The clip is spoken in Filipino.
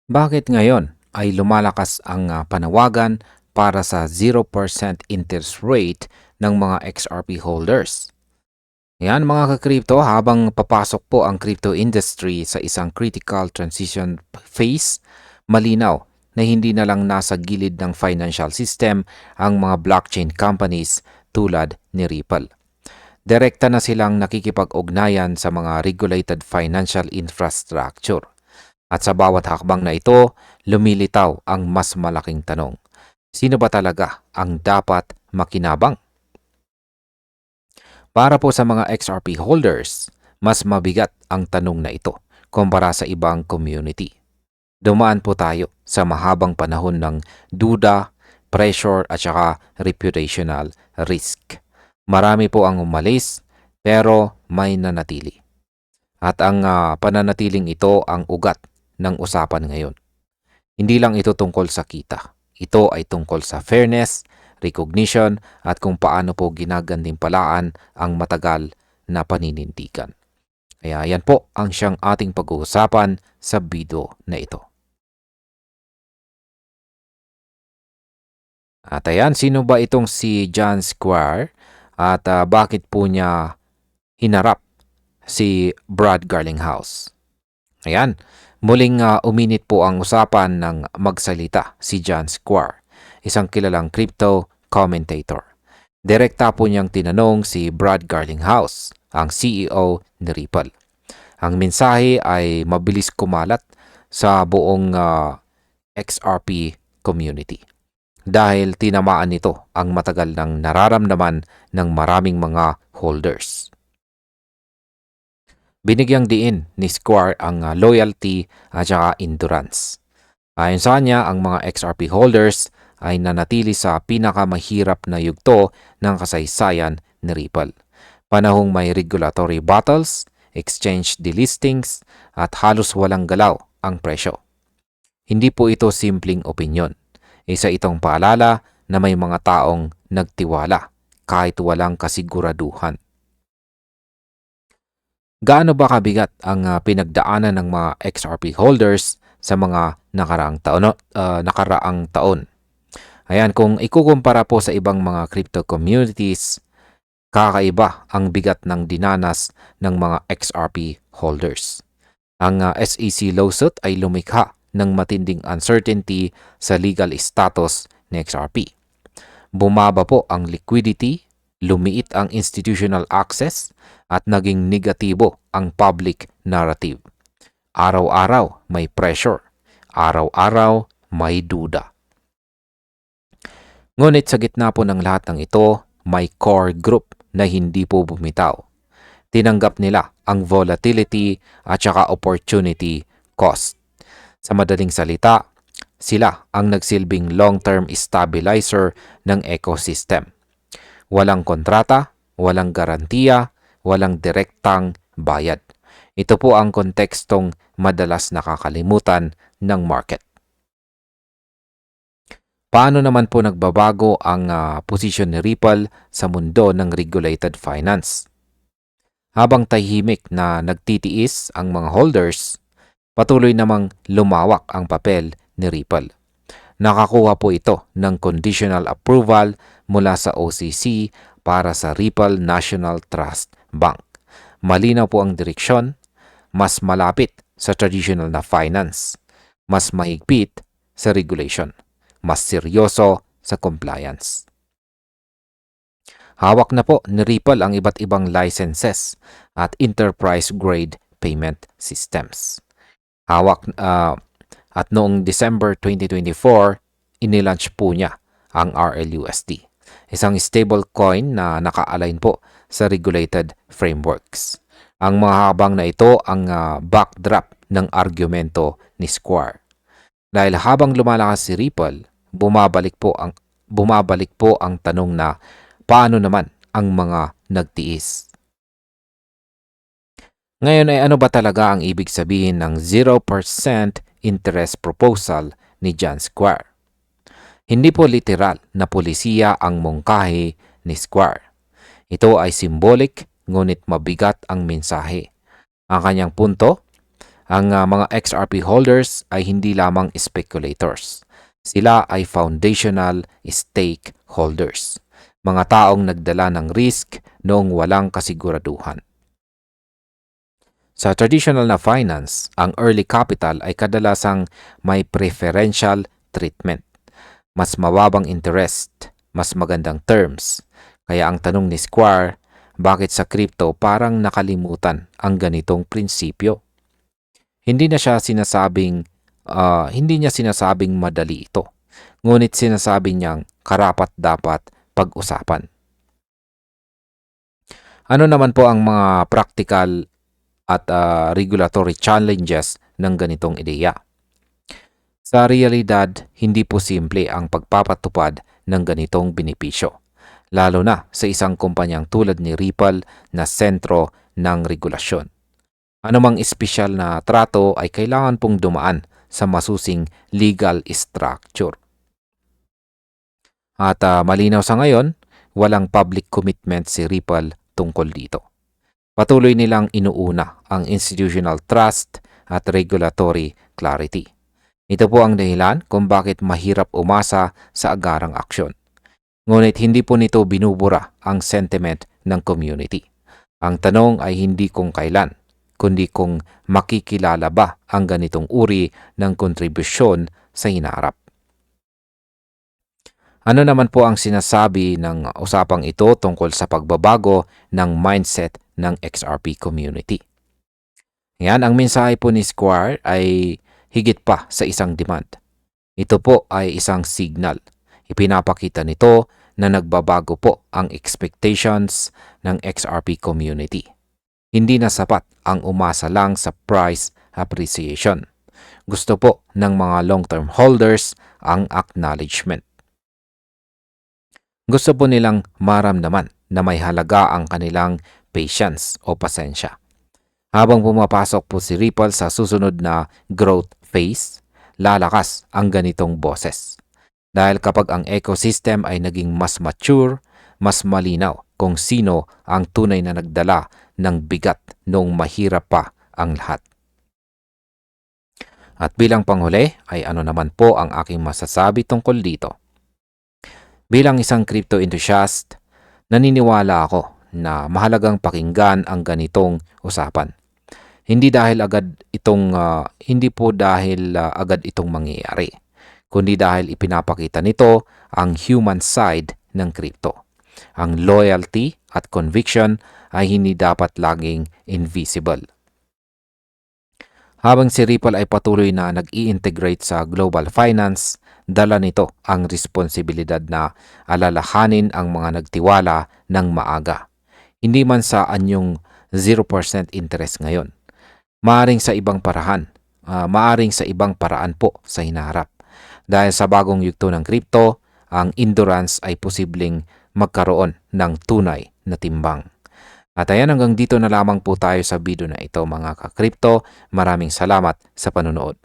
Bakit ngayon ay lumalakas ang panawagan para sa 0% interest rate ng mga XRP holders? Yan mga ka-crypto, habang papasok po ang crypto industry sa isang critical transition phase, malinaw na hindi na lang nasa gilid ng financial system ang mga blockchain companies tulad ni Ripple. Direkta na silang nakikipag-ugnayan sa mga regulated financial infrastructure. At sa bawat hakbang na ito, lumilitaw ang mas malaking tanong. Sino ba talaga ang dapat makinabang? Para po sa mga XRP holders, mas mabigat ang tanong na ito kumpara sa ibang community. Dumaan po tayo sa mahabang panahon ng duda, pressure at saka reputational risk. Marami po ang umalis pero may nanatili. At ang pananatiling ito ang ugat ng usapan ngayon. Hindi lang ito tungkol sa kita. Ito ay tungkol sa fairness, recognition at kung paano po ginagantimpalaan ang matagal na paninindigan. Kaya yan po ang siyang ating pag-uusapan sa video na ito. At ayan, sino ba itong si John Squire at bakit po niya hinarap si Brad Garlinghouse? Ayan, muling uminit po ang usapan ng magsalita si John Squire, isang kilalang crypto commentator. Direkta po niyang tinanong si Brad Garlinghouse, ang CEO ni Ripple. Ang mensahe ay mabilis kumalat sa buong XRP community dahil tinamaan nito ang matagal nang nararamdaman ng maraming mga holders. Binigyang diin ni Squire ang loyalty at saka endurance. Ayon sa kanya, ang mga XRP holders ay nanatili sa pinakamahirap na yugto ng kasaysayan ni Ripple. Panahong may regulatory battles, exchange delistings at halos walang galaw ang presyo. Hindi po ito simpleng opinyon. Isa itong paalala na may mga taong nagtiwala kahit walang kasiguraduhan. Gaano ba kabigat ang pinagdaanan ng mga XRP holders sa mga nakaraang taon? Ayan, kung ikukumpara po sa ibang mga crypto communities, kakaiba ang bigat ng dinanas ng mga XRP holders. Ang SEC lawsuit ay lumikha ng matinding uncertainty sa legal status ng XRP. Bumaba po ang liquidity, lumiit ang institutional access, at naging negatibo ang public narrative. Araw-araw may pressure. Araw-araw may duda. Ngunit sa gitna po ng lahat ng ito, may core group na hindi po bumitaw. Tinanggap nila ang volatility at saka opportunity cost. Sa madaling salita, sila ang nagsilbing long-term stabilizer ng ecosystem. Walang kontrata, walang garantiya, walang direktang bayad. Ito po ang kontekstong madalas nakakalimutan ng market. Paano naman po nagbabago ang posisyon ni Ripple sa mundo ng regulated finance? Habang tahimik na nagtitiis ang mga holders, patuloy namang lumawak ang papel ni Ripple. Nakakuha po ito ng conditional approval mula sa OCC para sa Ripple National Trust Bank. Malinaw po ang direksyon, mas malapit sa traditional na finance, mas mahigpit sa regulation, mas seryoso sa compliance. Hawak na po ni Ripple ang iba't ibang licenses at enterprise-grade payment systems. At noong December 2024, inilaunch po niya ang RLUSD, isang stablecoin na naka-align po sa regulated frameworks. Ang mahabang na ito ang backdrop ng argumento ni Square. Dahil habang lumalakas si Ripple, bumabalik po ang tanong na paano naman ang mga nagtiis. Ngayon ay ano ba talaga ang ibig sabihin ng 0% interest proposal ni John Squire? Hindi po literal na polisiya ang mungkahi ni Squire. Ito ay symbolic ngunit mabigat ang mensahe. Ang kanyang punto, Ang mga XRP holders ay hindi lamang speculators. Sila ay foundational stakeholders, mga taong nagdala ng risk noong walang kasiguraduhan. Sa traditional na finance, ang early capital ay kadalasang may preferential treatment. Mas mababang interest, mas magandang terms. Kaya ang tanong ni Square, bakit sa crypto parang nakalimutan ang ganitong prinsipyo? Hindi niya sinasabing madali ito. Ngunit sinasabi niyang karapat dapat pag-usapan. Ano naman po ang mga practical at regulatory challenges ng ganitong ideya? Sa realidad, hindi po simple ang pagpapatupad ng ganitong benepisyo, lalo na sa isang kumpanyang tulad ni Ripple na sentro ng regulasyon. Anumang espesyal na trato ay kailangan pong dumaan sa masusing legal structure. At malinaw sa ngayon, walang public commitment si Ripple tungkol dito. Patuloy nilang inuuna ang institutional trust at regulatory clarity. Ito po ang dahilan kung bakit mahirap umasa sa agarang aksyon. Ngunit hindi po nito binubura ang sentiment ng community. Ang tanong ay hindi kung kailan, kundi kung makikilala ba ang ganitong uri ng kontribusyon sa hinaharap. Ano naman po ang sinasabi ng usapang ito tungkol sa pagbabago ng mindset ng XRP community? Yan, ang mensahe po ni Square ay higit pa sa isang demand. Ito po ay isang signal. Ipinapakita nito na nagbabago po ang expectations ng XRP community. Hindi na sapat ang umasa lang sa price appreciation. Gusto po ng mga long-term holders ang acknowledgement. Gusto po nilang maramdaman na may halaga ang kanilang patience o pasensya. Habang pumapasok po si Ripple sa susunod na growth phase, lalakas ang ganitong boses. Dahil kapag ang ecosystem ay naging mas mature, mas malinaw kung sino ang tunay na nagdala ng bigat noong mahirap pa ang lahat. At bilang panghuli ay ano naman po ang aking masasabi tungkol dito. Bilang isang crypto enthusiast, naniniwala ako na mahalagang pakinggan ang ganitong usapan. Hindi po dahil agad itong mangyayari, kundi dahil ipinapakita nito ang human side ng crypto. Ang loyalty at conviction ay hindi dapat laging invisible. Habang si Ripple ay patuloy na nag-i-integrate sa global finance, dala nito ang responsibilidad na alalahanin ang mga nagtiwala ng maaga. Hindi man sa anyong 0% interest ngayon. Maaring sa ibang paraan po sa hinaharap. Dahil sa bagong yugto ng crypto, ang endurance ay posibleng magkaroon ng tunay na timbang. At ayan, hanggang dito na lamang po tayo sa video na ito mga ka-crypto. Maraming salamat sa panunood.